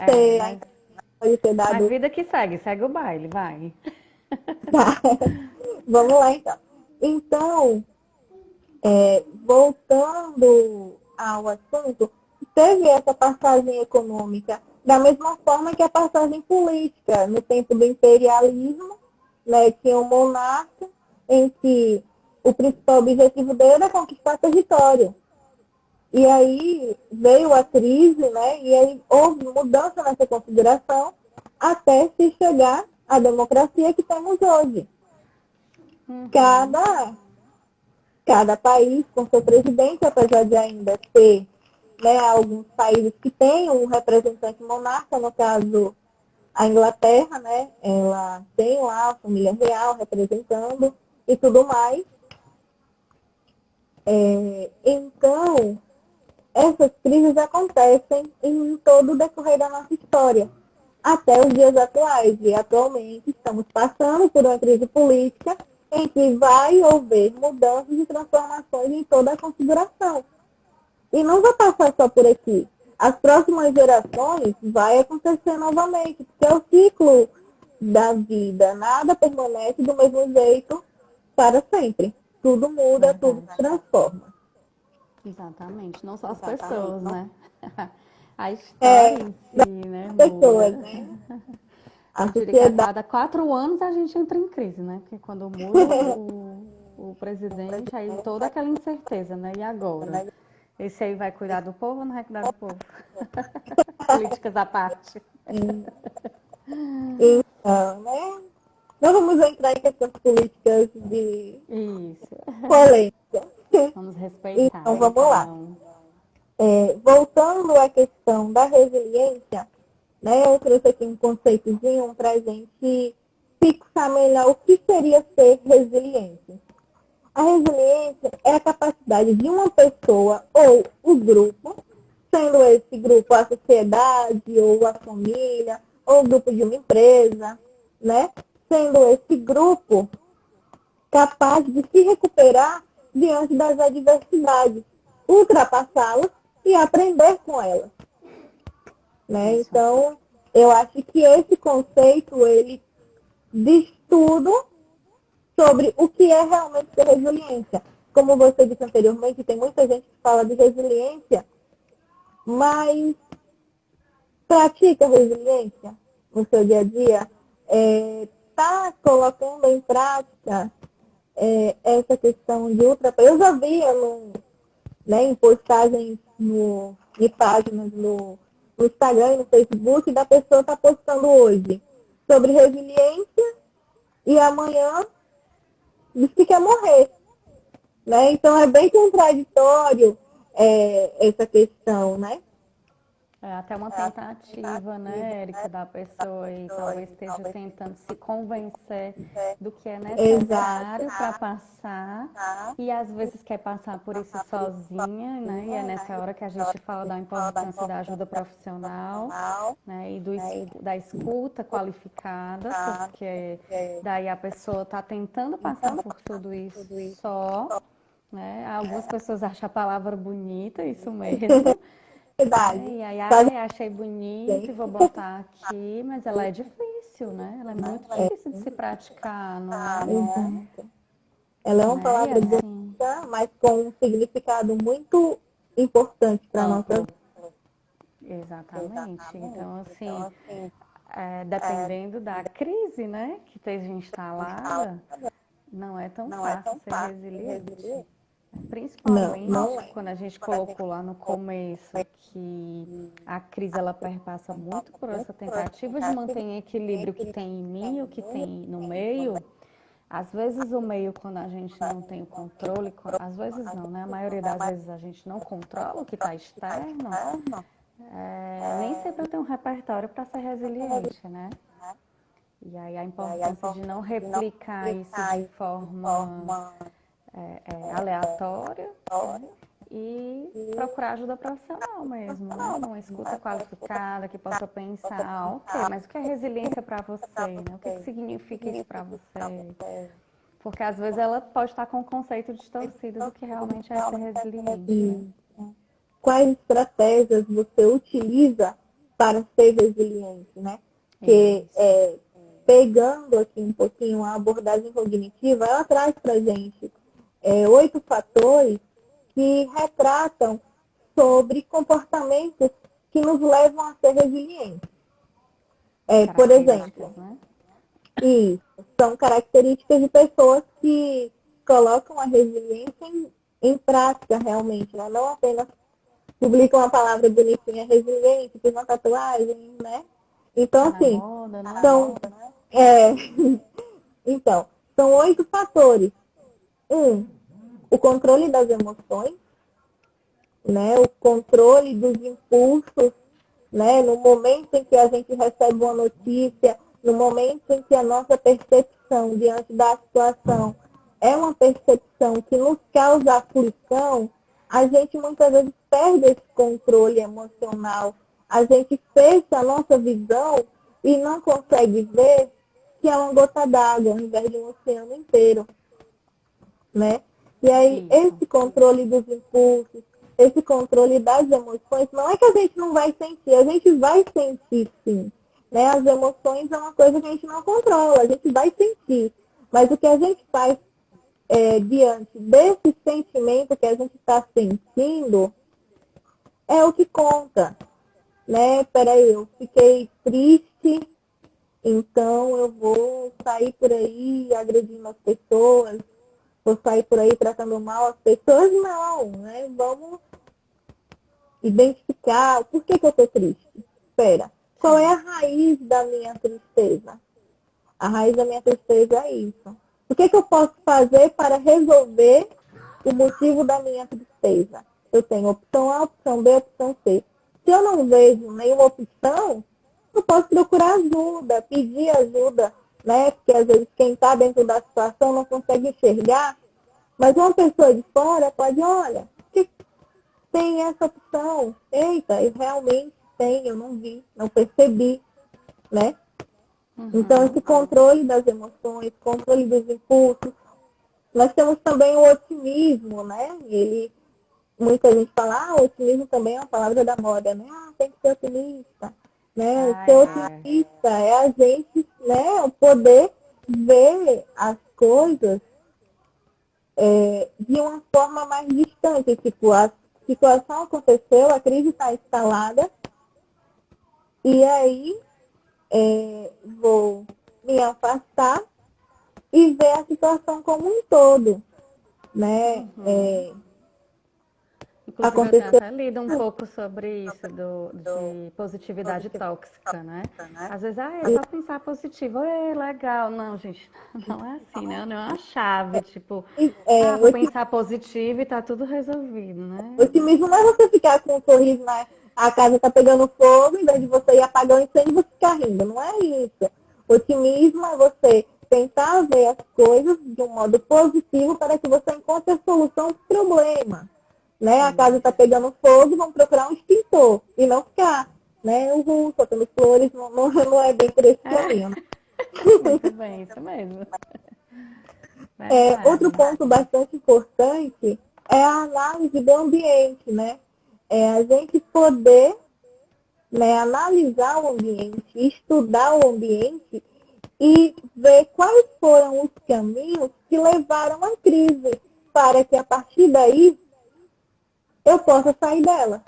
ter dado... Mas vida que segue o baile, vai. Tá. Vamos lá, então. Então, voltando ao assunto, teve essa passagem econômica da mesma forma que a passagem política. No tempo do imperialismo, né, tinha um monarca em que o principal objetivo dele era conquistar território. E aí veio a crise, né, e aí houve mudança nessa configuração até se chegar à democracia que temos hoje. Cada país com seu presidente, apesar de ainda ter, né, alguns países que têm um representante monarca, no caso a Inglaterra, né, ela tem lá a família real representando e tudo mais. Então, essas crises acontecem em todo o decorrer da nossa história, até os dias atuais. E atualmente estamos passando por uma crise política em que vai haver mudanças e transformações em toda a configuração. E não vai passar só por aqui. As próximas gerações vai acontecer novamente, porque é o ciclo da vida. Nada permanece do mesmo jeito para sempre. Tudo muda, tudo se transforma. Exatamente. Não só as pessoas, né? A história em si, né? Pessoas, né? Eu diria que a cada 4 anos a gente entra em crise, né? Porque quando muda o presidente, aí toda aquela incerteza, né? E agora? Esse aí vai cuidar do povo ou não vai cuidar do povo? Políticas à parte. Então, né? Não vamos entrar em questões políticas de polêmica. Vamos respeitar. Então, vamos lá. Voltando à questão da resiliência, né? Eu trouxe aqui um conceitozinho para a gente fixar melhor o que seria ser resiliente. A resiliência é a capacidade de uma pessoa ou o grupo, sendo esse grupo a sociedade ou a família, ou o grupo de uma empresa, né? Sendo esse grupo capaz de se recuperar diante das adversidades, ultrapassá-las e aprender com elas. Né? Isso. Então, eu acho que esse conceito, ele diz tudo sobre o que é realmente ter resiliência. Como você disse anteriormente, tem muita gente que fala de resiliência, mas pratica resiliência no seu dia a dia, está colocando em prática essa questão de ultrapassar. Eu já via em postagens de páginas no Instagram e no Facebook, da pessoa está postando hoje sobre resiliência e amanhã diz que quer morrer. Né? Então é bem contraditório essa questão, né? É até uma tentativa, né, Érica, da pessoa e talvez esteja tentando se convencer do que é necessário para passar e às vezes quer passar por isso sozinha, né? E é nessa hora que a gente fala da importância da ajuda profissional, né, e da escuta qualificada, porque daí a pessoa está tentando passar por tudo isso só, né? Algumas pessoas acham a palavra bonita, isso mesmo. Verdade. E aí, Sabe? achei bonito e vou botar aqui, mas ela é difícil, né? Ela é muito difícil de se praticar, não é? Exato. Ela é uma Né? E palavra assim, bonita, mas com um significado muito importante para a nossa amplo, vida. exatamente. Então, assim, dependendo da crise, né, que esteja instalada, não é tão fácil ser resiliente. Não, Principalmente não é. quando a gente colocou lá no começo que a crise ela perpassa muito por essa tentativa de manter em equilíbrio o que tem em mim e o que tem no meio. Às vezes o meio, quando a gente não tem o controle, às vezes não, né? A maioria das vezes a gente não controla o que está externo, nem sempre eu tenho um repertório para ser resiliente, né? E aí a importância de não replicar isso de forma aleatória, né? E procurar ajuda profissional mesmo, né? Uma escuta qualificada que possa pensar, ok, mas o que é resiliência para você, né? O que significa isso para você? Porque às vezes ela pode estar com um conceito distorcido do que realmente é ser resiliente, né? E quais estratégias você utiliza para ser resiliente, né? Que Isso. pegando aqui um pouquinho a abordagem cognitiva, ela traz para a gente 8 fatores que retratam sobre comportamentos que nos levam a ser resilientes. Por exemplo, Características, né? isso são características de pessoas que colocam a resiliência em prática realmente, né? Não apenas publicam uma palavra bonitinha, resiliente, fiz uma tatuagem, né? Então, Tá na assim, moda, né? são, é, então, são 8 fatores. O controle das emoções, né? O controle dos impulsos, né? No momento em que a gente recebe uma notícia, no momento em que a nossa percepção diante da situação é uma percepção que nos causa aflição, a gente muitas vezes perde esse controle emocional, a gente fecha a nossa visão e não consegue ver que é uma gota d'água ao invés de um oceano inteiro, né? E aí, Isso. esse controle dos impulsos, esse controle das emoções, não é que a gente não vai sentir, a gente vai sentir sim. Né? As emoções é uma coisa que a gente não controla, a gente vai sentir. Mas o que a gente faz diante desse sentimento que a gente está sentindo é o que conta. Né? Peraí, eu fiquei triste, então eu vou sair por aí agredindo as pessoas, vou sair por aí tratando mal as pessoas, não, né? Vamos identificar por que eu estou triste. Espera, qual é Sim. a raiz da minha tristeza? A raiz da minha tristeza é isso. O que eu posso fazer para resolver o motivo da minha tristeza? Eu tenho opção A, opção B, opção C. Se eu não vejo nenhuma opção, eu posso procurar ajuda, pedir ajuda, né? Porque às vezes quem está dentro da situação não consegue enxergar. Mas uma pessoa de fora pode, olha, que tem essa opção. Eita, eu realmente tem, eu não vi, não percebi, né? Então, esse controle das emoções, controle dos impulsos, Nós temos também o otimismo, né? Muita gente fala, o otimismo também é uma palavra da moda, né? Tem que ser otimista, né? Ah, Ser é. otimista é a gente, né, poder ver as coisas de uma forma mais distante. Tipo, a situação aconteceu, a crise está instalada, e aí vou me afastar e ver a situação como um todo, né? Uhum. Inclusive, eu tenho Aconteceu. até lido um pouco sobre isso, de positividade tóxica, né? Às vezes, é só pensar positivo, é legal. Não, gente, não é assim, né? Não é uma chave, tipo, vou pensar positivo e tá tudo resolvido, né? Otimismo não é você ficar com um sorriso a casa tá pegando fogo, em vez de você ir apagar o incêndio e você ficar rindo. Não é isso. Otimismo é você tentar ver as coisas de um modo positivo para que você encontre a solução do problema. Né? A casa está Isso. pegando fogo, vamos procurar um extintor e não ficar, né? Soltando flores, não é bem por esse caminho. Né? Muito bem, isso mesmo. Outro Verdade. ponto bastante importante é a análise do ambiente, né? É a gente poder, né, analisar o ambiente, estudar o ambiente e ver quais foram os caminhos que levaram à crise, para que a partir daí eu possa sair dela,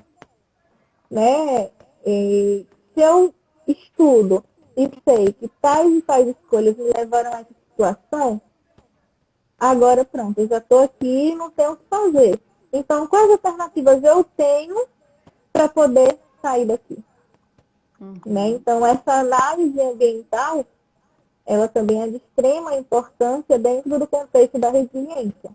né? E se eu estudo e sei que tais e tais escolhas me levaram a essa situação, agora pronto, eu já estou aqui e não tenho o que fazer. Então, quais alternativas eu tenho para poder sair daqui? Né? Uhum. Então, essa análise ambiental, ela também é de extrema importância dentro do contexto da resiliência.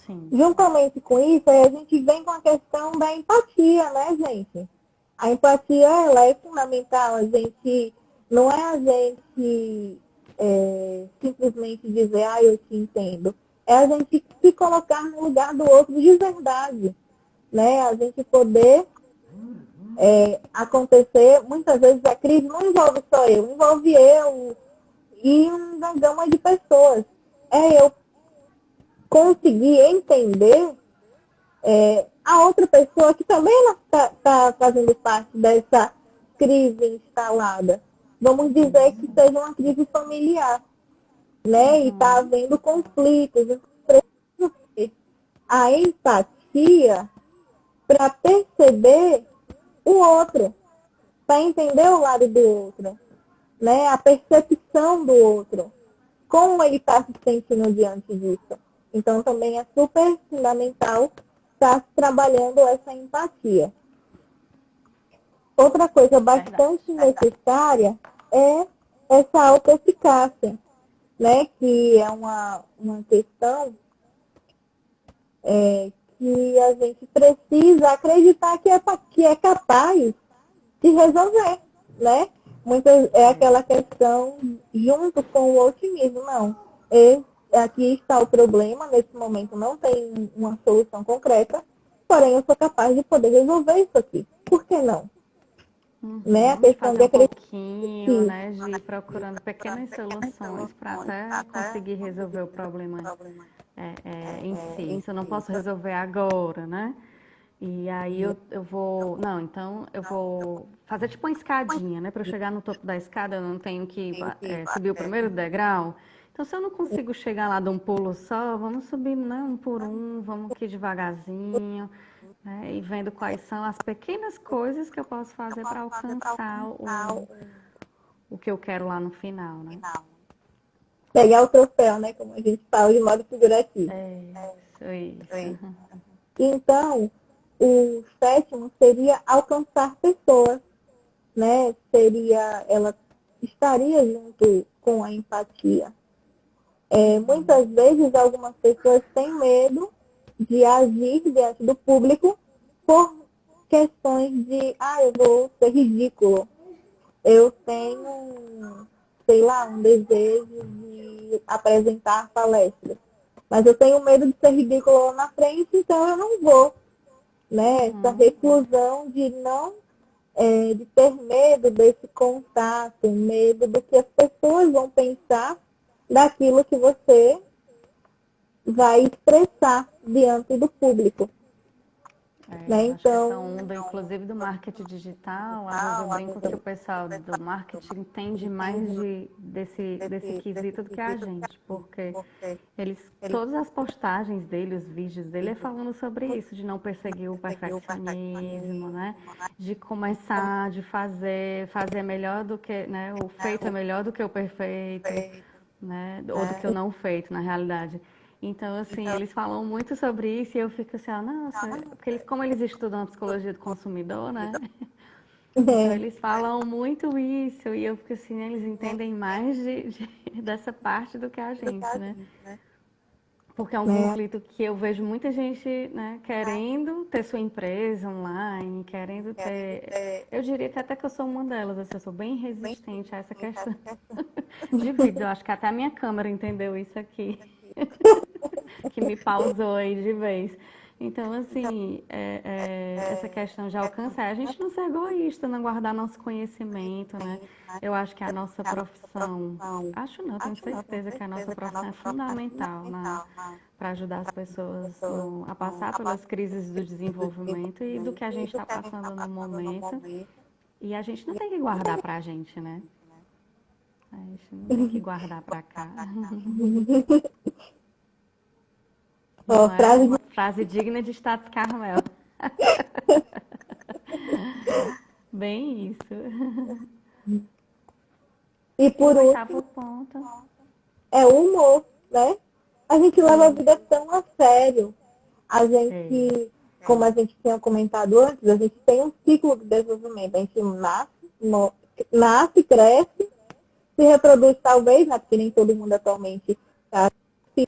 Sim. Juntamente com isso, aí a gente vem com a questão da empatia, né, gente? A empatia, ela é fundamental. A gente, não é a gente simplesmente dizer, eu te entendo. É a gente se colocar no lugar do outro de verdade, né? A gente poder acontecer, muitas vezes a crise não envolve só eu, envolve eu e uma gama de pessoas. É eu conseguir entender a outra pessoa que também está fazendo parte dessa crise instalada. Vamos dizer que seja uma crise familiar, né? E está Uhum. havendo conflitos. Eu preciso ter a empatia para perceber o outro, para entender o lado do outro, né? A percepção do outro, como ele está se sentindo diante disso. Então, também é super fundamental estar trabalhando essa empatia. Outra coisa Verdade. bastante necessária é essa autoeficácia, né? Que é uma questão que a gente precisa acreditar que é capaz de resolver, né? Muitas, é É. aquela questão junto com o otimismo, não. Aqui está o problema, nesse momento não tem uma solução concreta, porém eu sou capaz de poder resolver isso aqui. Por que não? Né? A Uhum. De questão fazer de um acreditar pouquinho, que né? De ir procurando pequenas soluções para até conseguir resolver o problema em si. Se eu não posso resolver agora, né? E aí eu vou. Não, então eu vou fazer tipo uma escadinha, né? Para eu chegar no topo da escada, eu não tenho que subir o primeiro degrau. Então, se eu não consigo chegar lá de um pulo só, vamos subir, né, um por um, vamos aqui devagarzinho, né? E vendo quais são as pequenas coisas que eu posso fazer para alcançar o que eu quero lá no final, né? pegar o troféu, né? Como a gente fala de modo figurativo. Isso. Então, o sétimo seria alcançar pessoas, né? Ela estaria junto com a empatia. Muitas vezes algumas pessoas têm medo de agir diante do público por questões de, eu vou ser ridículo. Eu tenho, sei lá, um desejo de apresentar palestras. Mas eu tenho medo de ser ridículo lá na frente, então eu não vou. Né? Essa Uhum. reclusão de não, de ter medo desse contato, medo do que as pessoas vão pensar daquilo que você vai expressar diante do público, né? Eu acho que essa Então, onda, inclusive do marketing digital, às vezes eu brinco que o pessoal do marketing entende mais desse quesito do que a gente, porque eles, todas as postagens dele, os vídeos dele, é falando sobre isso, de não perseguir o perfeccionismo, né? De começar, de fazer melhor do que, né? O feito é melhor do que o perfeito, né? Ou do que o não feito, na realidade. Então, assim, eles falam muito sobre isso e eu fico assim, nossa, porque eles, como eles estudam a psicologia do consumidor, né? Então, é, eles falam muito isso e eu fico assim, eles entendem mais dessa parte do que a gente, né? Porque é um né? conflito que eu vejo muita gente, né, querendo ter sua empresa online, querendo ter. Eu diria que até que eu sou uma delas, assim, eu sou bem resistente a essa questão de vídeos. Eu acho que até a minha câmera entendeu isso aqui, que me pausou aí de vez. Então, assim, essa questão de alcançar, a gente não ser egoísta, não guardar nosso conhecimento, né? Eu acho que a nossa profissão, acho não, tenho certeza que a nossa profissão é fundamental para ajudar as pessoas a passar pelas crises do desenvolvimento e do que a gente está passando no momento. E a gente não tem que guardar para a gente, né? A gente não tem que guardar para cá. Ó, Não é frase uma frase digna de Status Carmel. Bem isso. e E o por oitavo último, ponto. é o humor, né? A gente leva a Sim. vida tão a sério. A É. gente, como a gente tinha comentado antes, a gente tem um ciclo de desenvolvimento. A gente nasce, nasce, cresce, se reproduz talvez, né? Porque nem todo mundo atualmente tá, se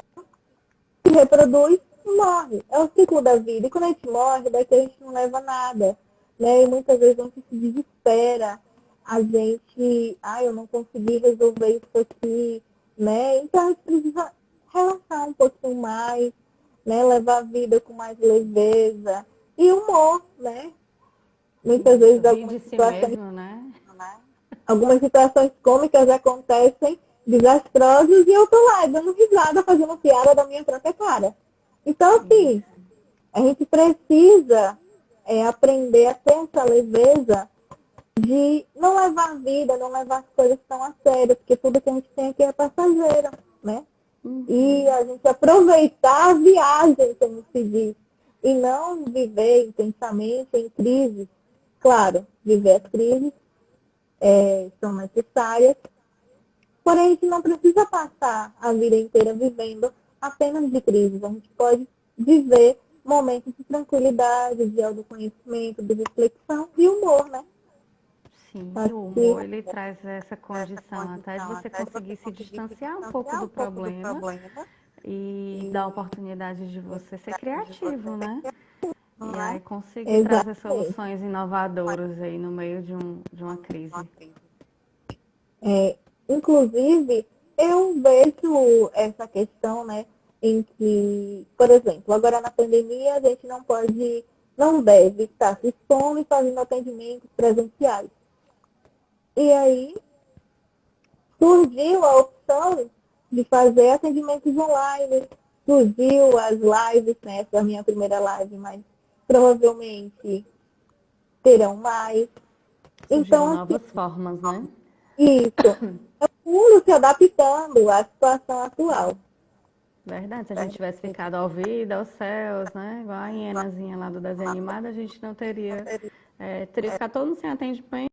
reproduz e morre. É o ciclo da vida. E quando a gente morre, daqui a gente não leva nada. Né? E muitas vezes a gente se desespera. A gente, eu não consegui resolver isso aqui, né? Então a gente precisa relaxar um pouquinho mais, né? Levar a vida com mais leveza e humor, né? Muitas Isso. vezes Rir de si mesmo, né? algumas situações cômicas acontecem, desastrosas, e eu tô lá dando risada, fazendo piada da minha própria cara. Então, assim, Isso. a gente precisa aprender a ter essa leveza de não levar a vida, não levar as coisas tão a sério, porque tudo que a gente tem aqui é passageiro, né? E Uhum. a gente aproveitar a viagem, como se diz, e não viver intensamente em crise. Claro, viver as crises são necessárias, porém a gente não precisa passar a vida inteira vivendo apenas de crises. A gente pode viver momentos de tranquilidade, de autoconhecimento, de reflexão e humor, né? Sim, e Acho o que humor ele traz essa condição até de você conseguir se distanciar um pouco do problema e dar a oportunidade de você ser criativo, né? E aí conseguir trazer exatamente. soluções inovadoras aí no meio de uma crise. Inclusive, eu vejo essa questão, né, em que, por exemplo, agora na pandemia a gente não pode, não deve estar se expondo e fazendo atendimentos presenciais. E aí surgiu a opção de fazer atendimentos online, surgiu as lives, né, essa é a minha primeira live, mas provavelmente terão mais. Surgiram Então, assim, novas formas, né? isso, o mundo se adaptando à situação atual. Verdade, se a gente tivesse ficado ao vida, aos céus, né? Igual a hienazinha lá do desenho animado, a gente não teria, teria ficado todo mundo sem atendimento.